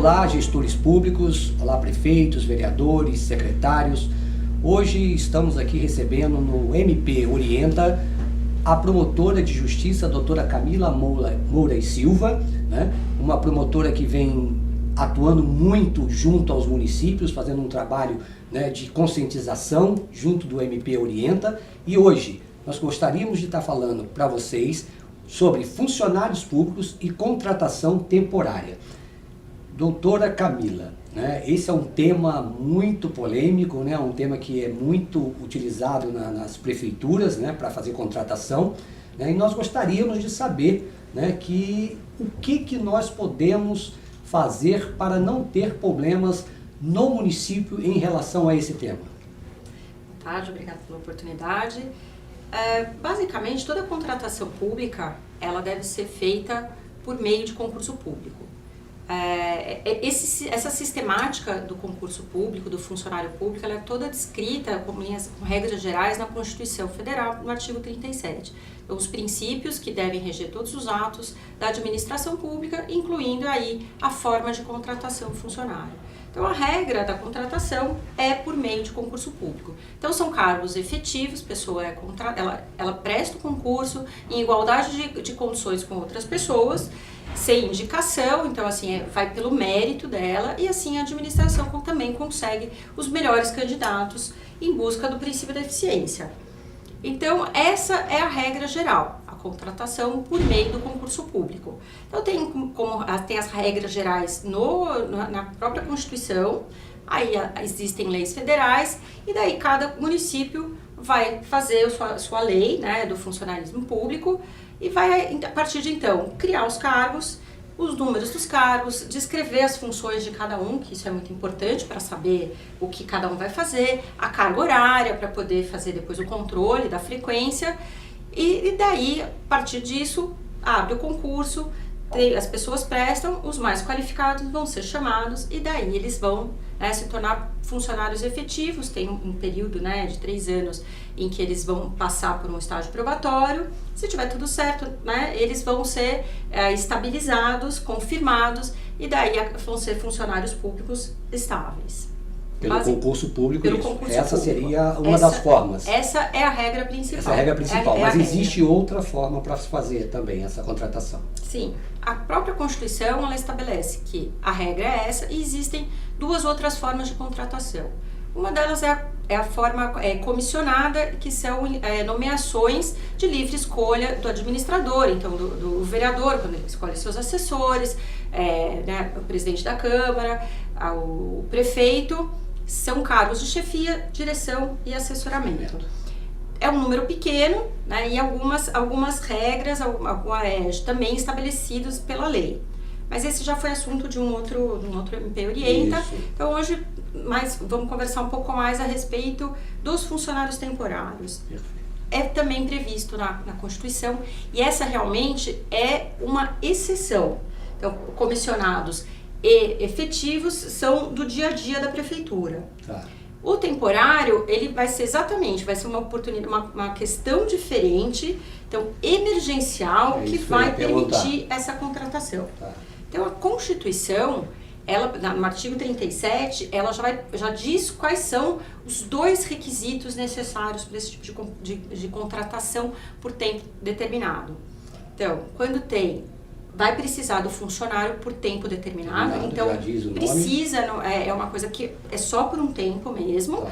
Olá, gestores públicos, olá, prefeitos, vereadores, secretários. Hoje estamos aqui recebendo no MP Orienta a promotora de justiça, a doutora Camila Moura e Silva, né? Uma promotora que vem atuando muito junto aos municípios, fazendo um trabalho, né, de conscientização junto do MP Orienta. E hoje nós gostaríamos de estar falando para vocês sobre funcionários públicos e contratação temporária. Doutora Camila, né, esse é um tema muito polêmico, né, um tema que é muito utilizado nas prefeituras, né, para fazer contratação, né, e nós gostaríamos de saber, né, o que nós podemos fazer para não ter problemas no município em relação a esse tema. Boa tarde, obrigada pela oportunidade. Basicamente, toda contratação pública, ela deve ser feita por meio de concurso público. Essa sistemática do concurso público, do funcionário público, ela é toda descrita com regras gerais na Constituição Federal, no artigo 37. Então, os princípios que devem reger todos os atos da administração pública, incluindo aí a forma de contratação do funcionário. Então, a regra da contratação é por meio de concurso público. Então, são cargos efetivos, a pessoa ela presta o concurso em igualdade de condições com outras pessoas, sem indicação, então assim, vai pelo mérito dela, e assim a administração também consegue os melhores candidatos em busca do princípio da eficiência. Então, essa é a regra geral, a contratação por meio do concurso público. Então, tem as regras gerais na própria Constituição, aí existem leis federais, e daí cada município vai fazer a sua lei, né, do funcionalismo público, e vai, a partir de então, criar os cargos, os números dos cargos, descrever as funções de cada um, que isso é muito importante para saber o que cada um vai fazer, a carga horária para poder fazer depois o controle da frequência, e daí, a partir disso, abre o concurso, as pessoas prestam, os mais qualificados vão ser chamados e daí eles vão, né, se tornar funcionários efetivos. Tem um período, né, de 3 anos em que eles vão passar por um estágio probatório. Se tiver tudo certo, né, eles vão ser estabilizados, confirmados e daí vão ser funcionários públicos estáveis. Pelo concurso público, pelo concurso essa público. Seria uma das formas. Essa é a regra principal. Essa é a regra principal, mas existe regra. outra forma para se fazer também essa contratação. Sim, a própria Constituição ela estabelece que a regra é essa e existem 2 outras formas de contratação. Uma delas é a forma comissionada, que são nomeações de livre escolha do administrador, então do vereador, quando ele escolhe seus assessores, né, o presidente da Câmara, o prefeito. São cargos de chefia, direção e assessoramento. É um número pequeno, né, e algumas regras também estabelecidas pela lei. Mas esse já foi assunto de um outro MP Orienta. Isso. Então hoje vamos conversar um pouco mais a respeito dos funcionários temporários. É também previsto na Constituição e essa realmente é uma exceção. Então, comissionados e efetivos são do dia a dia da prefeitura. Tá. O temporário, ele vai ser uma oportunidade, uma questão diferente, então emergencial, que vai permitir essa contratação. Tá. Então a Constituição, no artigo 37, ela já diz quais são os 2 requisitos necessários para esse tipo de contratação por tempo determinado. Então, quando vai precisar do funcionário por tempo determinado, então precisa, é uma coisa que é só por um tempo mesmo, tá.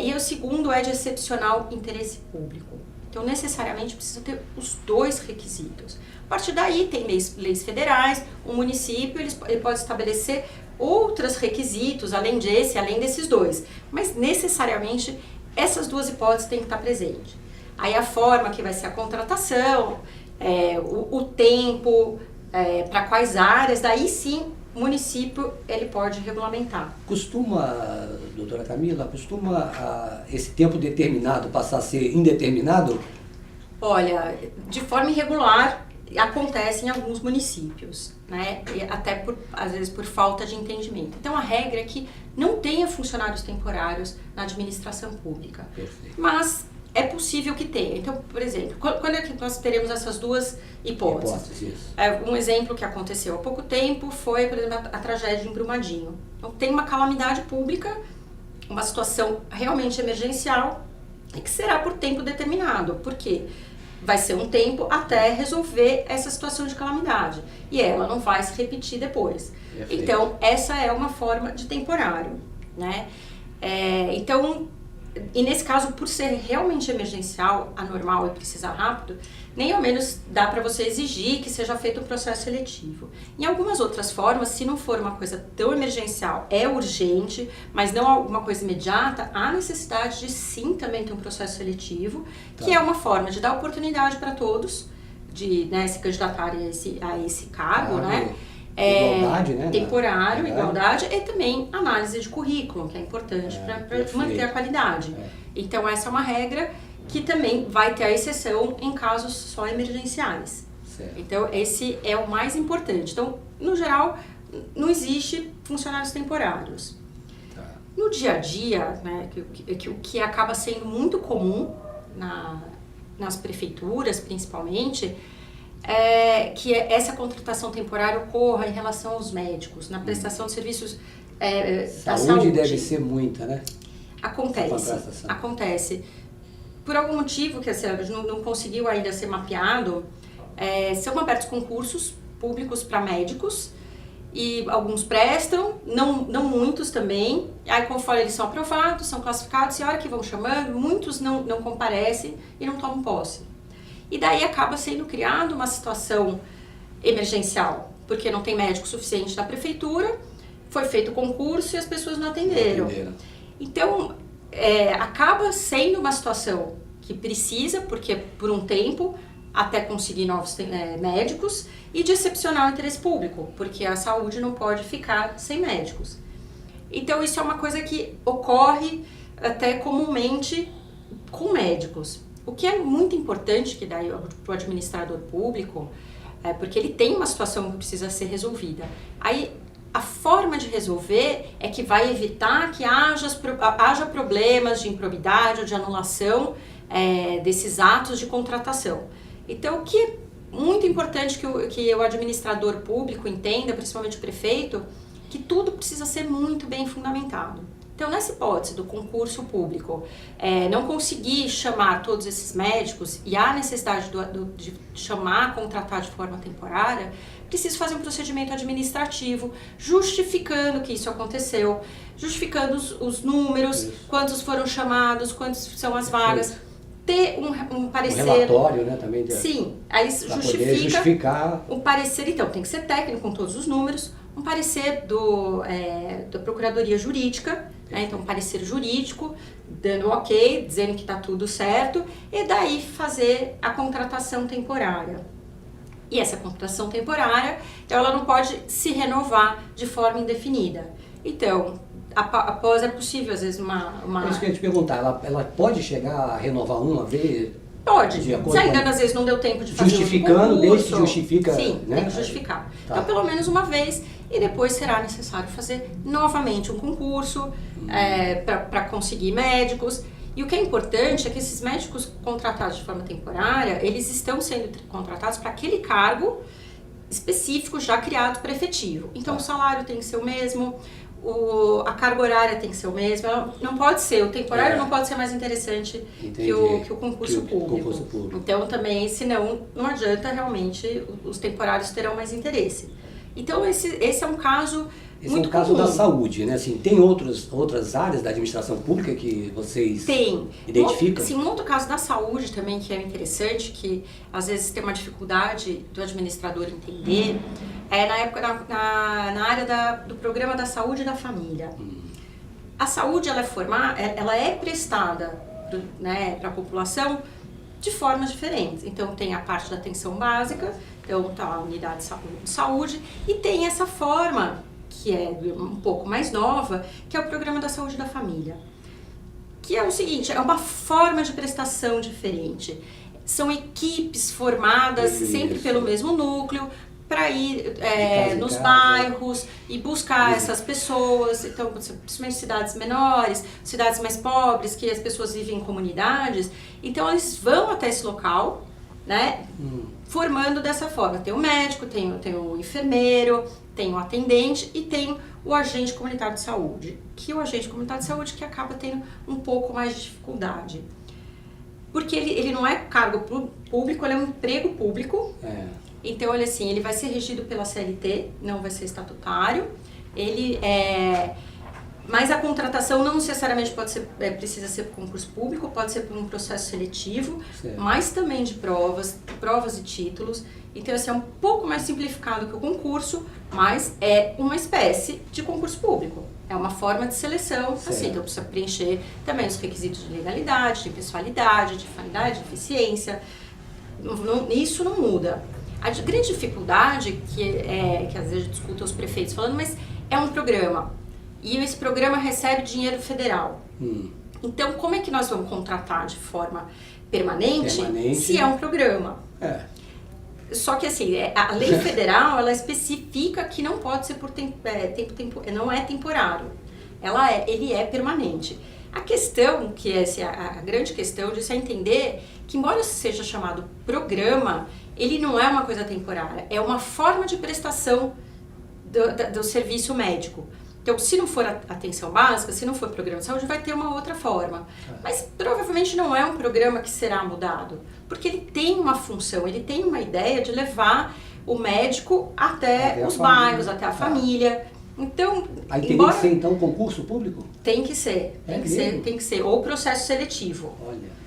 E o segundo é de excepcional interesse público. Então, necessariamente precisa ter os 2 requisitos. A partir daí, tem leis federais, o município ele pode estabelecer outros requisitos, além desses 2, mas necessariamente essas 2 hipóteses têm que estar presentes. Aí a forma que vai ser a contratação, o tempo, para quais áreas, daí sim o município ele pode regulamentar. Doutora Camila, esse tempo determinado passar a ser indeterminado? Olha, de forma irregular acontece em alguns municípios, né? Até às vezes por falta de entendimento. Então a regra é que não tenha funcionários temporários na administração pública. Perfeito. Mas é possível que tenha. Então, por exemplo, quando é que nós teremos essas duas hipóteses? Um exemplo que aconteceu há pouco tempo foi, por exemplo, a tragédia em Brumadinho. Então, tem uma calamidade pública, uma situação realmente emergencial, e que será por tempo determinado. Por quê? Vai ser um tempo até resolver essa situação de calamidade. E ela não vai se repetir depois. Perfeito. Então, essa é uma forma de temporário, né? Então, e nesse caso, por ser realmente emergencial, anormal e precisar rápido, nem ao menos dá para você exigir que seja feito o processo seletivo. Em algumas outras formas, se não for uma coisa tão emergencial, é urgente, mas não alguma coisa imediata, há necessidade de sim também ter um processo seletivo, que é uma forma de dar oportunidade para todos de, né, se candidatarem a esse cargo, né? Igualdade, né? Temporário, igualdade e também análise de currículo, que é importante para manter a qualidade. Então, essa é uma regra que também vai ter a exceção em casos só emergenciais. Certo. Então, esse é o mais importante. Então, no geral, não existe funcionários temporários. Tá. No dia a dia, né, o que acaba sendo muito comum nas prefeituras, principalmente, que essa contratação temporária ocorra em relação aos médicos, na prestação de serviços da saúde. Deve ser muita, né? Acontece. Por algum motivo que assim, não conseguiu ainda ser mapeado, são abertos concursos públicos para médicos e alguns prestam, não muitos também. Aí, conforme eles são aprovados, são classificados, e a hora que vão chamando, muitos não comparecem e não tomam posse. E daí acaba sendo criada uma situação emergencial, porque não tem médico suficiente na prefeitura, foi feito o concurso e as pessoas não atenderam. Então, acaba sendo uma situação que precisa, porque por um tempo, até conseguir novos médicos, e de excepcional interesse público, porque a saúde não pode ficar sem médicos. Então, isso é uma coisa que ocorre até comumente com médicos. O que é muito importante que daí para o administrador público, porque ele tem uma situação que precisa ser resolvida. Aí a forma de resolver é que vai evitar que haja problemas de improbidade ou de anulação desses atos de contratação. Então, o que é muito importante que o administrador público entenda, principalmente o prefeito, que tudo precisa ser muito bem fundamentado. Então, nessa hipótese do concurso público, não conseguir chamar todos esses médicos e há necessidade de chamar, contratar de forma temporária, precisa fazer um procedimento administrativo justificando que isso aconteceu, justificando os números, quantos foram chamados, quantas são as vagas, ter um parecer... Um relatório, né, também. Sim, aí justificar um parecer, então, tem que ser técnico com todos os números, um parecer da Procuradoria Jurídica, então um parecer jurídico, dando ok, dizendo que está tudo certo, e daí fazer a contratação temporária. E essa contratação temporária, ela não pode se renovar de forma indefinida. Então, após é possível, às vezes, É isso que eu ia te perguntar, ela pode chegar a renovar uma vez? Pode. Se ainda às vezes não deu tempo de fazer justificando, desde que justifica. Sim, né? tem que justificar. Tá. Então, pelo menos uma vez, e depois será necessário fazer novamente um concurso para conseguir médicos. E o que é importante é que esses médicos contratados de forma temporária, eles estão sendo contratados para aquele cargo específico já criado para efetivo. Então, o salário tem que ser o mesmo, a carga horária tem que ser o mesmo, não pode ser, o temporário não pode ser mais interessante que o concurso público. Então também, senão, não adianta realmente, os temporários terão mais interesse. Então esse é um caso muito comum. Esse é um caso da saúde, né? Assim, tem outras áreas da administração pública que vocês identificam? Sim, um outro caso da saúde também que é interessante, que às vezes tem uma dificuldade do administrador entender, na área do programa da saúde da família. A saúde ela é prestada, né, para a população de formas diferentes. Então tem a parte da atenção básica, então tá a unidade de saúde, e tem essa forma que é um pouco mais nova, que é o programa da saúde da família. Que é o seguinte, é uma forma de prestação diferente. São equipes formadas sempre pelo mesmo núcleo, para ir nos casa. bairros e buscar essas pessoas, então, principalmente cidades menores, cidades mais pobres, que as pessoas vivem em comunidades, então eles vão até esse local, né, formando dessa forma. Tem o médico, tem o enfermeiro, tem o atendente e tem o agente comunitário de saúde, que o agente comunitário de saúde que acaba tendo um pouco mais de dificuldade. Porque ele não é cargo público, ele é um emprego público. Então, ele vai ser regido pela CLT, não vai ser estatutário. Mas a contratação não necessariamente precisa ser por concurso público, pode ser por um processo seletivo, mas também de provas e títulos. Então, é um pouco mais simplificado que o concurso, mas é uma espécie de concurso público. É uma forma de seleção, assim, então precisa preencher também os requisitos de legalidade, de pessoalidade, de validade, de eficiência. Isso não muda. A grande dificuldade que às vezes discuta os prefeitos falando, mas é um programa. E esse programa recebe dinheiro federal. Então, como é que nós vamos contratar de forma permanente se é um programa? Só que assim, a lei federal, ela especifica que não pode ser por não é temporário. Ele é permanente. A questão, que é a grande questão disso é entender que, embora seja chamado programa, ele não é uma coisa temporária, é uma forma de prestação do serviço médico. Então, se não for atenção básica, se não for programa de saúde, vai ter uma outra forma. Mas provavelmente não é um programa que será mudado, porque ele tem uma função, ele tem uma ideia de levar o médico até os bairros, até a família. Então, aí teria que ser, então, concurso público? Tem que ser, tem que ser. Ou processo seletivo. Olha.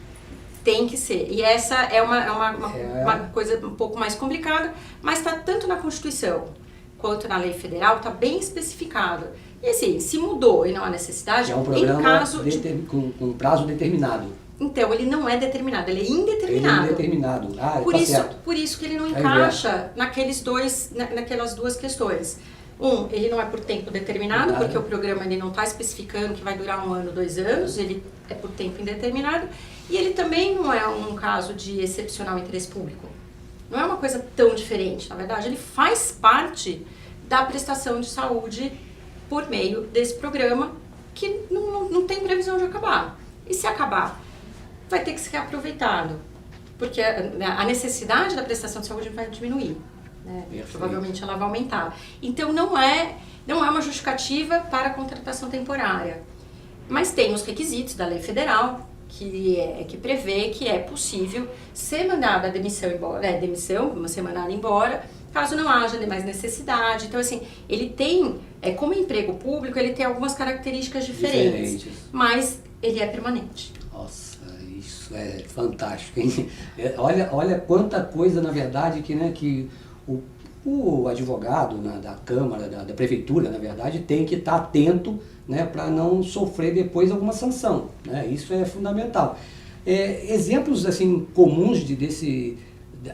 Tem que ser. E essa é uma coisa um pouco mais complicada, mas está tanto na Constituição quanto na lei federal, está bem especificado. E assim, se mudou e não há necessidade, é um programa em caso com prazo determinado. Então, ele não é determinado, ele é indeterminado. Ele é indeterminado. Por isso que ele não encaixa naquelas duas questões. Ele não é por tempo determinado, porque o programa ele não está especificando que vai durar 1 ano, 2 anos, ele é por tempo indeterminado. E ele também não é um caso de excepcional interesse público. Não é uma coisa tão diferente, na verdade. Ele faz parte da prestação de saúde por meio desse programa que não tem previsão de acabar. E se acabar, vai ter que ser aproveitado, porque a necessidade da prestação de saúde vai diminuir. Provavelmente ela vai aumentar. Então não é uma justificativa para a contratação temporária. Mas tem os requisitos da lei federal que prevê que é possível ser mandada a demissão ser mandada embora, caso não haja mais necessidade. Então assim, ele tem, como emprego público, ele tem algumas características diferentes. Mas ele é permanente. Nossa, isso é fantástico, hein? Olha quanta coisa, na verdade, que o advogado da Câmara, da Prefeitura, na verdade, tem que estar atento, né, para não sofrer depois alguma sanção, né? Isso é fundamental. Exemplos assim comuns desse,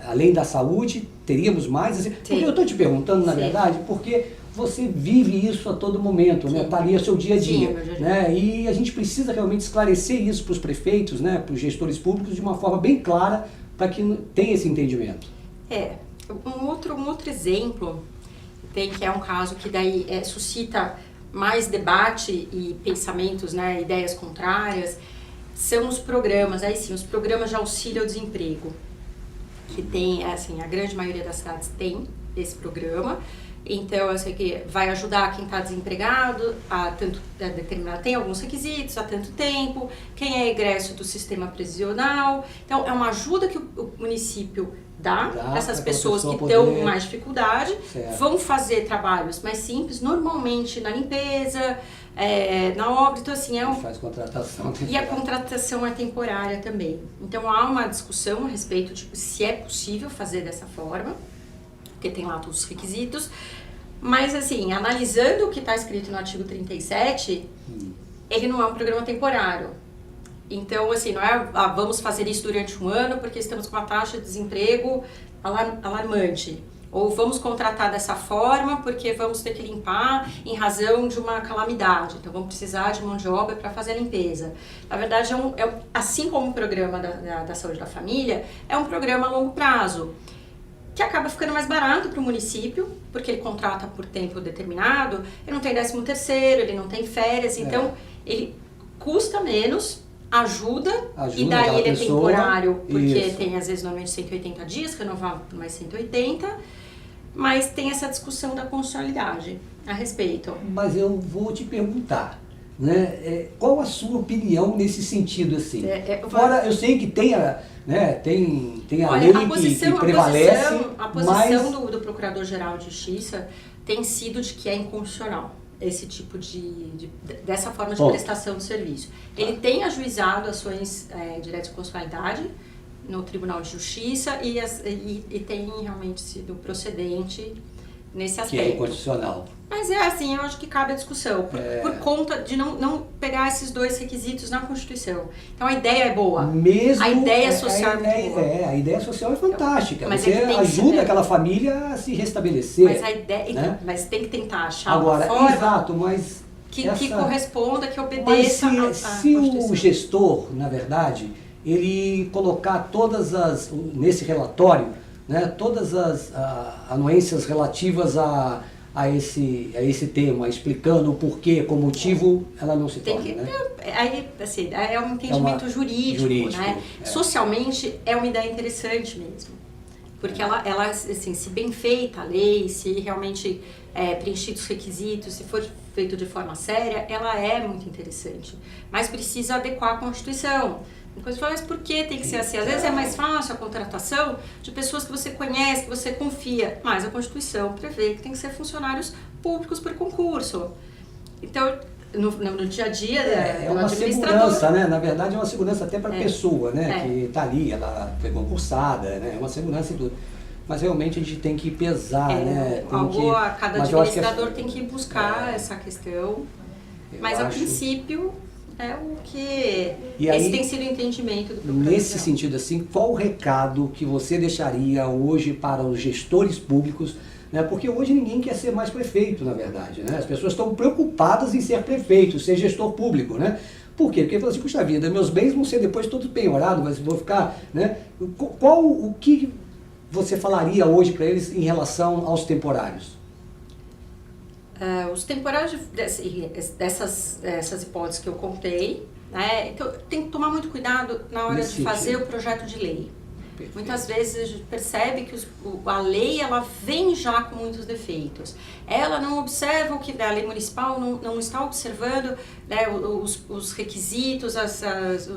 além da saúde, teríamos mais? Assim, porque eu estou te perguntando, na verdade, porque você vive isso a todo momento, né? Está ali o seu dia a dia. Né? E a gente precisa realmente esclarecer isso para os prefeitos, né, para os gestores públicos, de uma forma bem clara, para que tenha esse entendimento. Um outro exemplo que é um caso que daí suscita mais debate e pensamentos, né, ideias contrárias, são os programas, os programas de auxílio ao desemprego, que tem, assim, a grande maioria das cidades tem esse programa. Então, eu sei que vai ajudar quem está desempregado tem alguns requisitos, há tanto tempo, quem é egresso do sistema prisional. Então, é uma ajuda que o município dá para essas pessoas que estão com mais dificuldade, vão fazer trabalhos mais simples, normalmente na limpeza, na obra. Então, assim, faz contratação temporária. E a contratação é temporária também. Então, há uma discussão a respeito de se é possível fazer dessa forma, porque tem lá todos os requisitos, mas assim, analisando o que está escrito no artigo 37, ele não é um programa temporário. Então, assim, não é vamos fazer isso durante 1 ano porque estamos com uma taxa de desemprego alarmante. Ou vamos contratar dessa forma porque vamos ter que limpar em razão de uma calamidade. Então, vamos precisar de mão de obra para fazer a limpeza. Na verdade, assim como o programa da saúde da família, é um programa a longo prazo. que acaba ficando mais barato para o município, porque ele contrata por tempo determinado, ele não tem 13º, ele não tem férias, então ele custa menos, ajuda e daí ele é temporário, porque tem às vezes normalmente 180 dias, renovável por mais 180, mas tem essa discussão da constitucionalidade a respeito. Mas eu vou te perguntar, né, qual a sua opinião nesse sentido, assim? Fora, eu sei que tem a, né, tem a olha, lei que prevalece, a posição do Procurador-Geral de Justiça tem sido de que é inconstitucional esse tipo dessa forma de prestação de serviço. Ele tem ajuizado ações de direito de constitucionalidade no Tribunal de Justiça e tem realmente sido procedente nesse aspecto. Que é inconstitucional. Mas é assim, eu acho que cabe a discussão, por conta de não pegar esses dois requisitos na Constituição. Então a ideia é boa, a ideia social é muito boa. A ideia social é fantástica, mas você ajuda aquela família a se restabelecer. Mas a ideia, né? Mas tem que tentar achar agora, uma forma exato, mas que corresponda, que obedeça à se Constituição. O gestor, na verdade, ele colocar nesse relatório, né, todas as anuências relativas a esse tema, explicando o porquê, com motivo, ela não se torna, né? Aí, assim, é um entendimento jurídico, né? Socialmente, é uma ideia interessante mesmo. Porque ela assim, se bem feita a lei, se realmente preenchidos os requisitos, se for feito de forma séria, ela é muito interessante. Mas precisa adequar a Constituição. Depois fala, mas por que tem que ser assim? Às vezes é mais fácil a contratação de pessoas que você conhece, que você confia, mas a Constituição prevê que tem que ser funcionários públicos por concurso. Então, no dia a dia é uma segurança, né? Na verdade é uma segurança até para a pessoa, né? Que está ali, ela foi concursada, né? É uma segurança e tudo. Mas realmente a gente tem que pesar, né? Cada administrador tem que buscar essa questão, mas a princípio é o que esse tem sido o entendimento do procurador. Nesse sentido, assim, qual o recado que você deixaria hoje para os gestores públicos, né? Porque hoje ninguém quer ser mais prefeito, na verdade, né? As pessoas estão preocupadas em ser prefeito, ser gestor público, né? Por quê? Porque fala assim, puxa vida, meus bens vão ser depois todos penhorados, mas vou ficar, né? O que você falaria hoje para eles em relação aos temporários? Os temporários essas hipóteses que eu contei, né? Então tem que tomar muito cuidado na hora de fazer o projeto de lei. Perfeito. Muitas vezes a gente percebe que a lei ela vem já com muitos defeitos. Ela não observa o que a lei municipal não está observando, né, os requisitos,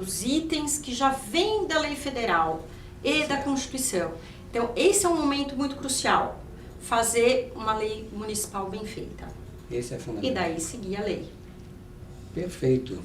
os itens que já vêm da lei federal e da Constituição. Então esse é um momento muito crucial. Fazer uma lei municipal bem feita. Esse é fundamental. E daí seguir a lei. Perfeito.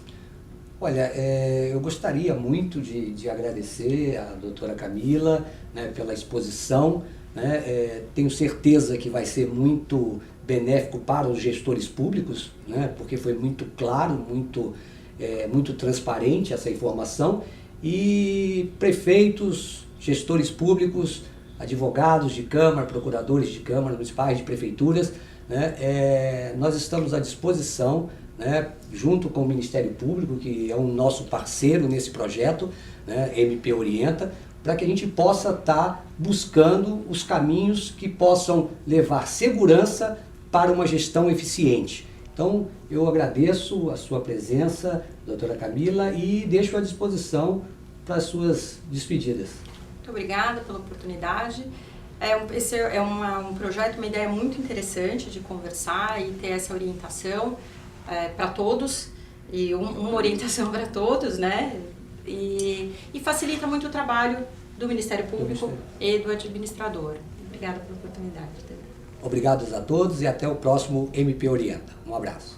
Olha, eu gostaria muito de agradecer a doutora Camila, né, pela exposição, né? Tenho certeza que vai ser muito benéfico para os gestores públicos, né, porque foi muito claro, muito transparente essa informação, e prefeitos, gestores públicos, advogados de Câmara, procuradores de Câmara, municipais, de prefeituras, né? Nós estamos à disposição, né, junto com o Ministério Público, que é o nosso parceiro nesse projeto, né, MP Orienta, para que a gente possa estar buscando os caminhos que possam levar segurança para uma gestão eficiente. Então, eu agradeço a sua presença, doutora Camila, e deixo à disposição para as suas despedidas. Muito obrigada pela oportunidade. Esse é um projeto, uma ideia muito interessante de conversar e ter essa orientação para todos, e uma orientação para todos, né? E facilita muito o trabalho do Ministério Público e do administrador. Obrigada pela oportunidade. Obrigados a todos e até o próximo MP Orienta. Um abraço.